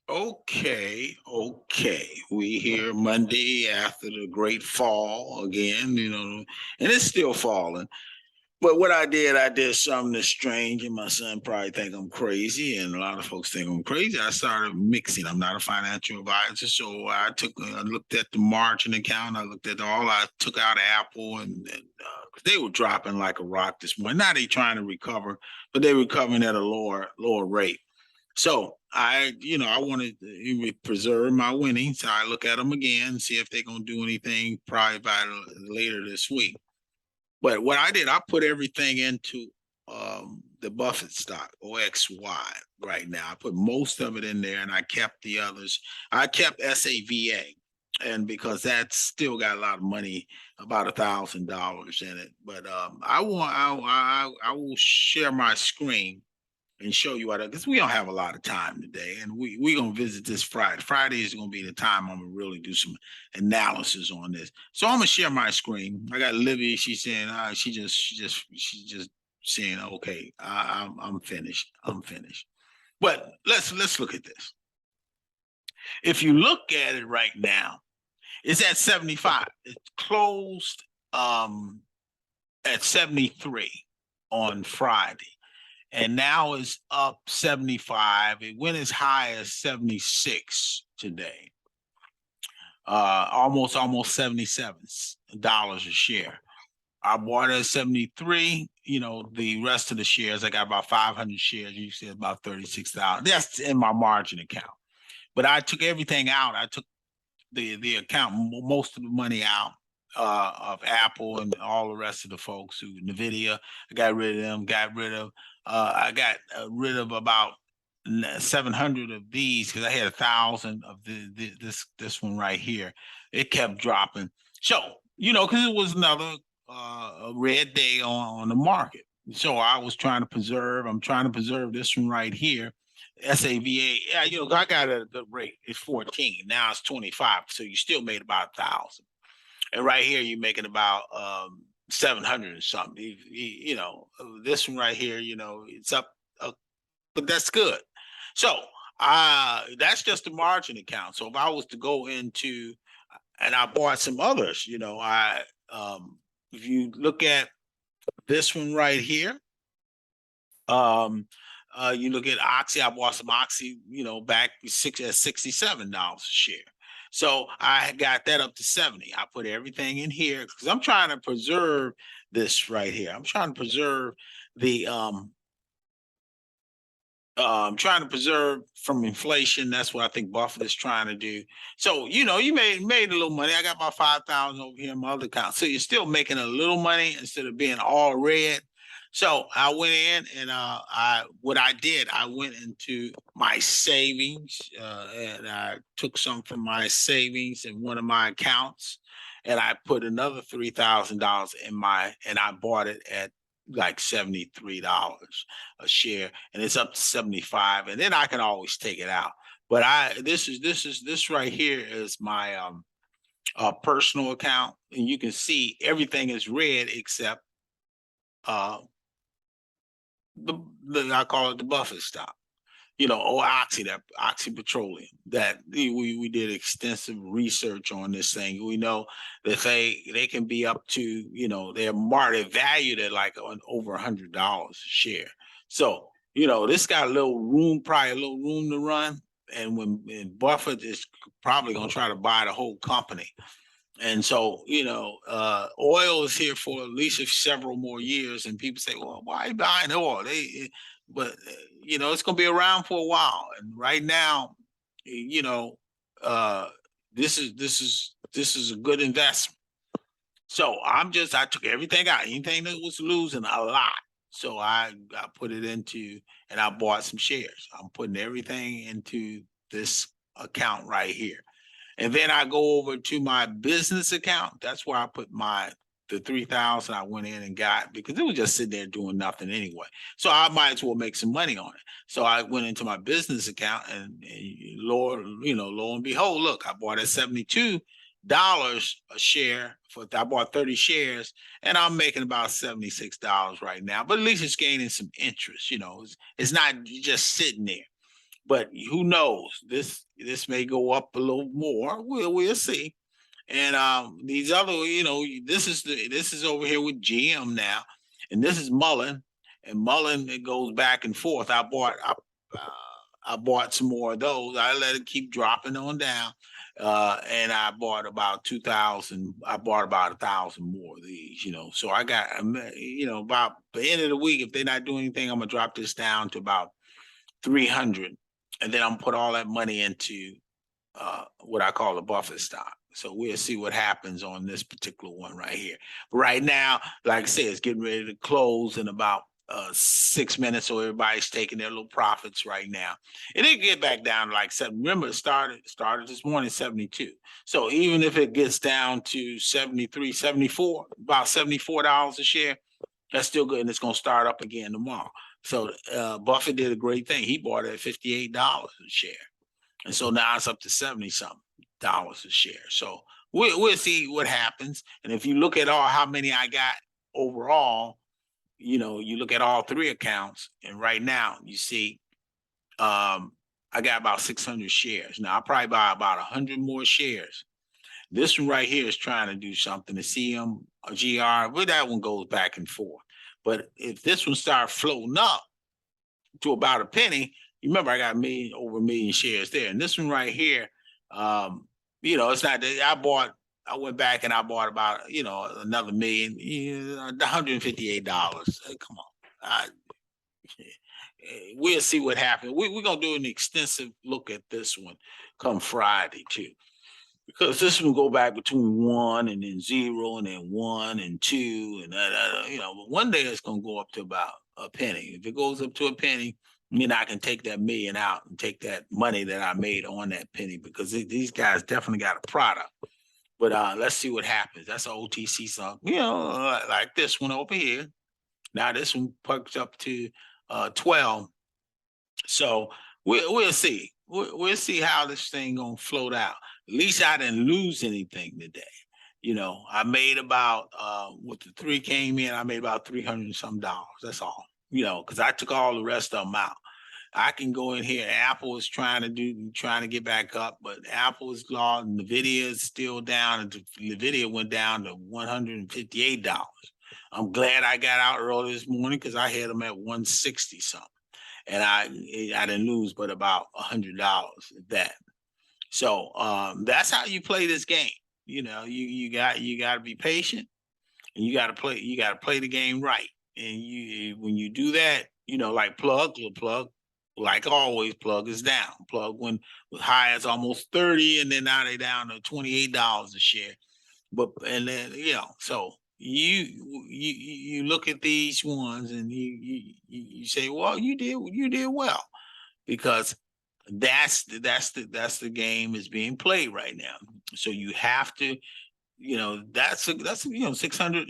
Okay. We here Monday after the great fall again, and it's still falling. But what I did something that's strange, and my son probably think I'm crazy, and a lot of folks think I'm crazy. I started mixing. I'm not a financial advisor, so I looked at the margin account. I looked at all. I took out Apple, and they were dropping like a rock this morning. Now they trying to recover, but they recovering at a lower rate. So I wanted to preserve my winnings. So I look at them again, see if they're gonna do anything probably by later this week. But what I did, I put everything into the Buffett stock, OXY, right now. I put most of it in there, and I kept the others. I kept SAVA, and because that's still got a lot of money, about $1,000 in it. But I will share my screen and show you how to, because we don't have a lot of time today, and we're gonna visit this Friday. Friday is gonna be the time I'm gonna really do some analysis on this. So I'm gonna share my screen. I got Livy. She's saying she's just saying, okay, I'm finished. I'm finished. But let's look at this. If you look at it right now, it's at 75. It closed at 73 on Friday, and now it's up 75. It went as high as 76 today. Almost $77 a share. I bought at 73. The rest of the shares, I got about 500 shares. You said about 36,000. That's in my margin account. But I took everything out. I took the account, most of the money out of Apple and all the rest of the folks who Nvidia. I got rid of them. I got rid of about 700 of these because I had 1,000 of this one right here. It kept dropping. So because it was another red day on the market. So I was trying to preserve. I'm trying to preserve this one right here. SAVA, yeah, I got it at a good rate. It's 14. Now it's 25. So you still made about 1,000. And right here, you're making about 700 and something. This one right here, it's up, but that's good. So that's just the margin account. So if I was to go into, and I bought some others, if you look at this one right here, you look at Oxy. I bought some Oxy, back at $67 a share. So I got that up to 70. I put everything in here because I'm trying to preserve this right here. I'm trying to preserve the I'm trying to preserve from inflation. That's what I think Buffett is trying to do. So, you made a little money. I got about 5,000 over here in my other account. So you're still making a little money instead of being all red. So I went in and what I did, I went into my savings and I took some from my savings in one of my accounts, and I put another $3,000 and I bought it at like $73 a share, and it's up to 75, and then I can always take it out. But this right here is my personal account, and you can see everything is red except uh I call it the Buffett stock, or Oxy Petroleum. That we did extensive research on this thing. We know that they can be up to, they're market valued at like over $100 a share. So this got probably a little room to run. And Buffett is probably going to try to buy the whole company. And so, oil is here for at least several more years. And people say, well, why are you buying oil? It's going to be around for a while. And right now, you know, uh, this is a good investment. So I took everything out, anything that was losing a lot. So I put it into, and I bought some shares. I'm putting everything into this account right here. And then I go over to my business account. That's where I put the 3,000 I went in and got, because it was just sitting there doing nothing anyway. So I might as well make some money on it. So I went into my business account, and lo and behold, look, I bought at $72 a share I bought 30 shares, and I'm making about $76 right now. But at least it's gaining some interest. It's not just sitting there. but who knows? This may go up a little more. We'll see. And these other, this is over here with GM now, and this is Mullen, and Mullen it goes back and forth. I bought some more of those. I let it keep dropping on down, and I bought about 2,000. I bought about 1,000 more of these. So I got, about the end of the week, if they're not doing anything, I'm gonna drop this down to about 300, and then I'm gonna put all that money into what I call a buffer stock. So we'll see what happens on this particular one right here. Right now, like I said, it's getting ready to close in about 6 minutes, so everybody's taking their little profits right now. And it get back down to like 7. Remember, it started this morning 72. So even if it gets down to 73, 74, about $74 a share, that's still good, and it's gonna start up again tomorrow. So Buffett did a great thing. He bought it at $58 a share. And so now it's up to 70 something dollars a share. So we'll see what happens. And if you look at how many I got overall, you look at all three accounts, and right now you see I got about 600 shares. Now I'll probably buy about 100 more shares. This one right here is trying to do something, the CM or GR, but that one goes back and forth. But if this one starts floating up to about a penny, you remember I got over a million shares there. And this one right here, it's not that I went back and I bought about, another million, $158. Come on. We'll see what happens. We're going to do an extensive look at this one come Friday too. Because this one go back between 1 and then 0 and then 1 and 2. And, but one day it's going to go up to about a penny. If it goes up to a penny, then I can take that million out and take that money that I made on that penny, because these guys definitely got a product. But let's see what happens. That's an OTC song, like this one over here. Now this one perked up to 12. So we'll see. We'll see how this thing gonna float out. At least I didn't lose anything today. I made about with the 3 came in, I made about 300 and some dollars. That's all. Because I took all the rest of them out. I can go in here. Apple is trying to get back up, but Apple is lost, and Nvidia is still down. And Nvidia went down to $158. I'm glad I got out early this morning, because I had them at 160 something, and I didn't lose but about $100 at that. So that's how you play this game. You got to be patient, and you got to play the game right. And when you do that, like plug, like always, plug is down. Plug when was high as almost 30, and then now they down to $28 a share. But and then so you look at these ones, and you say, well, you did well, because that's the game is being played right now. So you have to, that's 600.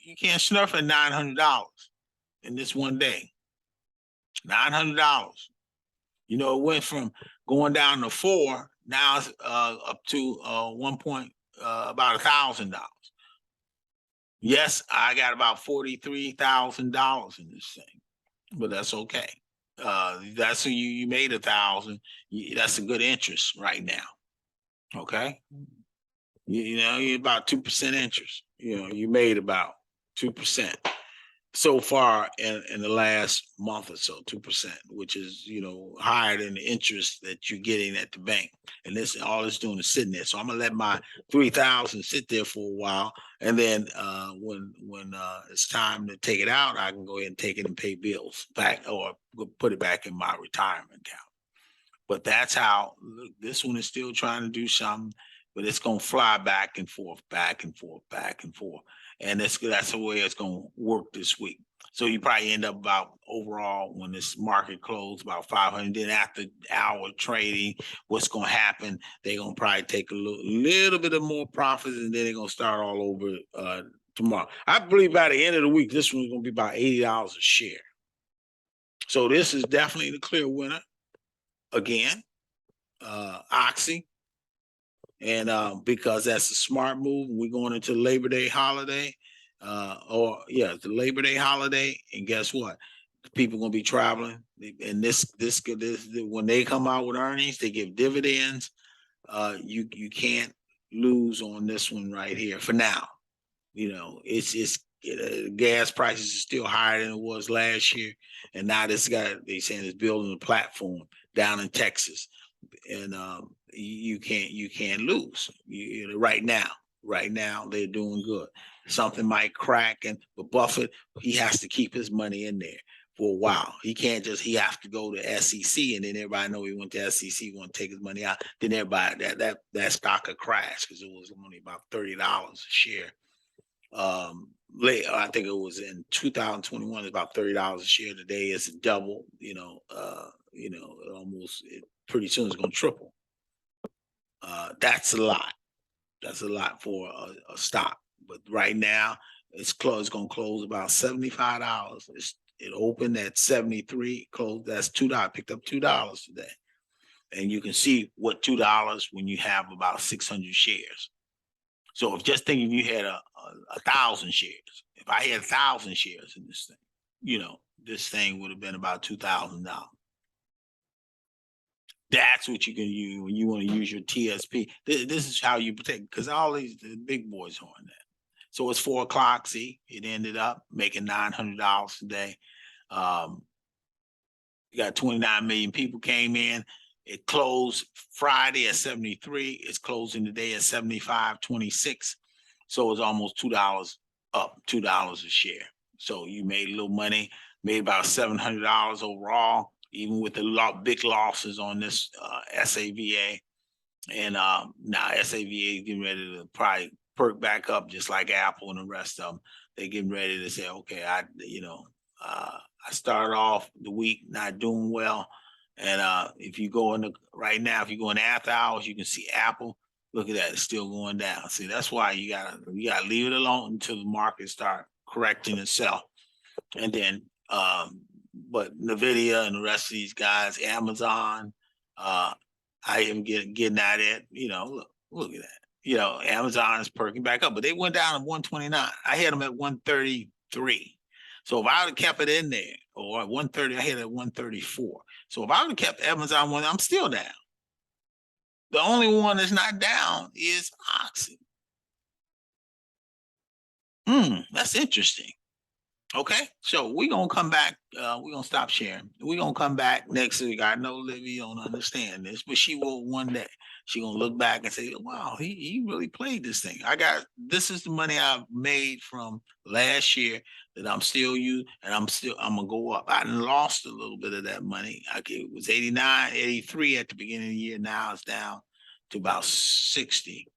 You can't snurf at $900 in this one day. $900. It went from going down to 4, now it's up to about $1,000. Yes, I got about $43,000 in this thing, but that's okay. That's you made 1,000. That's a good interest right now. Okay, you're about 2% interest. You made about 2% so far in the last month or so, 2%, which is higher than the interest that you're getting at the bank. And this all it's doing is sitting there. So I'm gonna let my 3,000 sit there for a while, and then when it's time to take it out, I can go ahead and take it and pay bills back, or put it back in my retirement account. But that's how this one is still trying to do something, but it's gonna fly back and forth, back and forth, back and forth. And that's the way it's going to work this week. So you probably end up about overall, when this market closed, about 500. Then after hour trading, what's going to happen? They're going to probably take a little bit of more profits, and then they're going to start all over tomorrow. I believe by the end of the week, this one's going to be about $80 a share. So this is definitely the clear winner. Again, OXY. And because that's a smart move, we're going into Labor Day holiday, the Labor Day holiday. And guess what? People gonna be traveling, and this when they come out with earnings, they give dividends. You can't lose on this one right here for now. It's gas prices are still higher than it was last year, and now they saying it's building a platform down in Texas, and you can't lose. Right now they're doing good. Something might crack, but Buffett, he has to keep his money in there for a while. He can't he have to go to SEC, and then everybody know he went to SEC, want to take his money out. Then everybody that stock could crash because it was only about $30 a share. I think it was in 2021, it's about $30 a share. Today it's double. Pretty soon it's gonna triple. That's a lot. That's a lot for a stock. But right now it's gonna close about $75. It opened at 73, closed. That's $2. Picked up $2 today. And you can see what $2 when you have about 600 shares. So if just thinking you had a 1,000 shares, if I had 1,000 shares in this thing, this thing would have been about $2,000. That's what you can use when you want to use your TSP. This is how you protect, because all the big boys are on that. So it's 4 o'clock. See, it ended up making $900 today. You got 29 million people came in. It closed Friday at 73. It's closing today at 75.26. So it's almost $2 up, $2 a share. So you made a little money, made about $700 overall, even with the big losses on this SAVA. And now SAVA is getting ready to probably perk back up, just like Apple and the rest of them. They're getting ready to say, okay, I started off the week not doing well. And if you go right now, if you go in after hours, you can see Apple. Look at that, it's still going down. See, that's why you gotta leave it alone until the market start correcting itself. And then but NVIDIA and the rest of these guys, Amazon, I am getting at it. Look at that. Amazon is perking back up, but they went down to 129. I had them at 133. So if I would have kept it in there, or at 130, I hit it at 134. So if I would have kept Amazon one, I'm still down. The only one that's not down is OXY. That's interesting. Okay, so we're gonna come back. We're gonna stop sharing. We're gonna come back next week. I know Livy don't understand this, but she will one day. She gonna look back and say, "Wow, he really played this thing." This is the money I made from last year that I'm still using, and I'm gonna go up. I lost a little bit of that money. It was 89, 83 at the beginning of the year. Now it's down to about 60.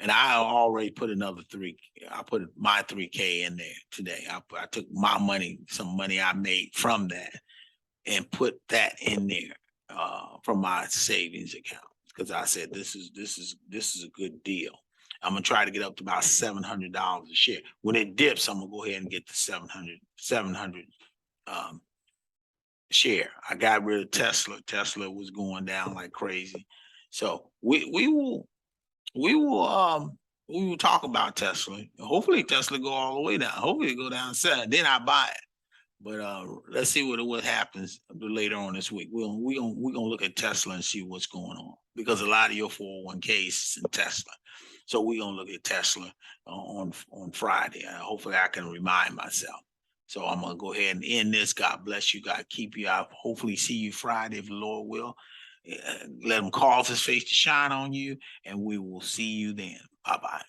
And I already put another 3. I put my 3K in there today. I took my money, some money I made from that, and put that in there from my savings account, because I said this is a good deal. I'm gonna try to get up to about $700 a share. When it dips, I'm gonna go ahead and get the 700 share. I got rid of Tesla. Tesla was going down like crazy, so we will talk about Tesla. Hopefully Tesla go all the way down. Hopefully it go down 7. Then I buy it. But let's see what happens later on this week. We're gonna look at Tesla and see what's going on, because a lot of your 401ks is in Tesla. So we're gonna look at Tesla on Friday. Hopefully I can remind myself. So I'm gonna go ahead and end this. God bless you. God keep you. I hopefully see you Friday if the Lord will. Let him cause his face to shine on you, and we will see you then. Bye-bye.